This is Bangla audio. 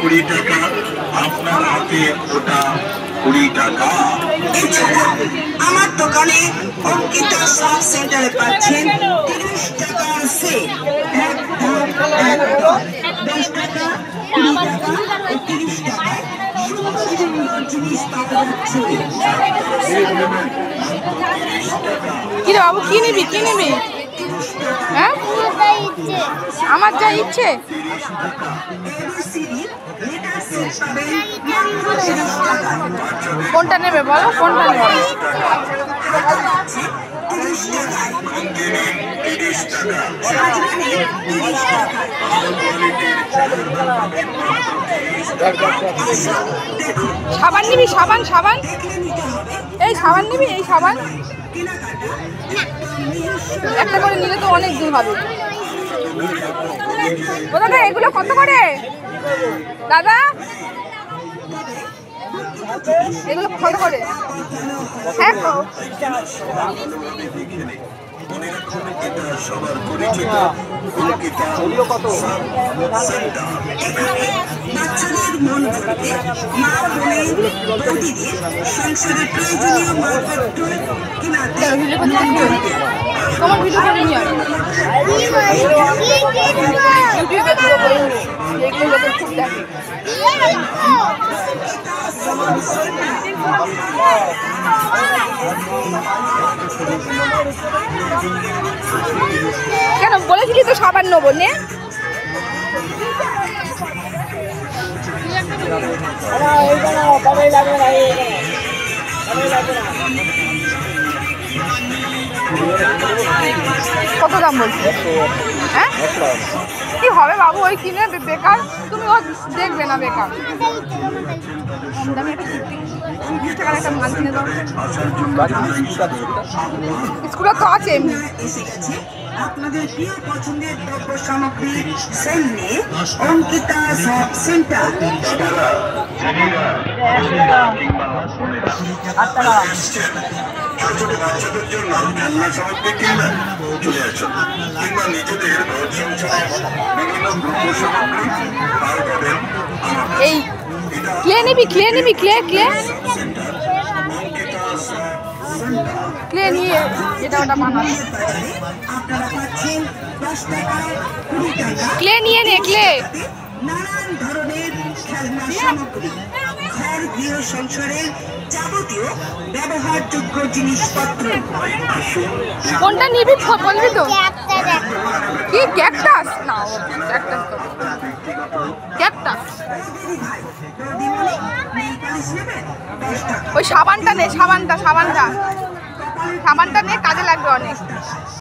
20 টাকা, আপনার হাতে ওটা 20 টাকা। আমার দোকানে অঙ্কিতা সব সেন্টারে পাচ্ছেন 30 টাকার সেল। 10 টাকা, 20 টাকা ও 30 টাকা সুন্দর সুন্দর জিনিস পাওয়া যাচ্ছে। কিরে বাবু, কি নিবি কি নিবি? হ্যাঁ, আমার যা ইচ্ছে। কোনটা নেবে বলো, কোনটা নেবে? সাবান নিবি? সাবান সাবান এই সাবান নিবি? এই সাবান একটা করে নিলে তো অনেক দিন হবে। দাদা এগুলো কত করে দাদা? এগুলো কত করে? হ্যাঁ, সবার পরিচিত অঙ্কিতা বাচ্চাদের মন ভরতে মা বোনের বৌদিদের সংসারের প্রয়োজনীয় মালপত্র কেনাতে তোমার ভিডিও করে নিয়ে আসো। ইউটিউবে ভিডিও করে যেগুলো লোকের খুব দেখে। কেন বলেছিলি তো সাবান নেবো নে? কত দাম বলছি? হ্যাঁ, কি হবে বাবু ওই কিনে বেকার? তুমি ও দেখবে না বেকার। দামি একটা 20 টাকার একটা মাল কিনে দাও। স্কুলে তো আছে এমনি। আপনাদের প্রিয় পছন্দের দ্রব্য সামগ্রী সেল নিয়ে অঙ্কিতা সব সেন্টার। ছোট বাচ্চাদের জন্য খেলনা সামগ্রী কিনবেন, চলে আসুন। কিংবা নিজেদের ঘর সংসারে বিভিন্ন দ্রব্য সামগ্রী পার পাবেন। এই ক্লে নিবি? ক্লে নিবি? ক্লে ক্লে ক্লে নিয়ে এটা ওটা বানাবি। আপনারা পাচ্ছেন 10 টাকা, 20 টাকা ক্লে নিয়ে নে, ক্লে। নানান ধরনের খেলনা সামগ্রী, ঘর গৃহ সংসারের যাবতীয় ব্যবহারযোগ্য জিনিসপত্র। কোনটা নিবি বলবি তো? কি ক্যাকটাস? না, ক্যাকটাস তো ক্যাকটাস। ওই সাবানটা নে, সাবানটা নে, কাজে লাগবে অনেক।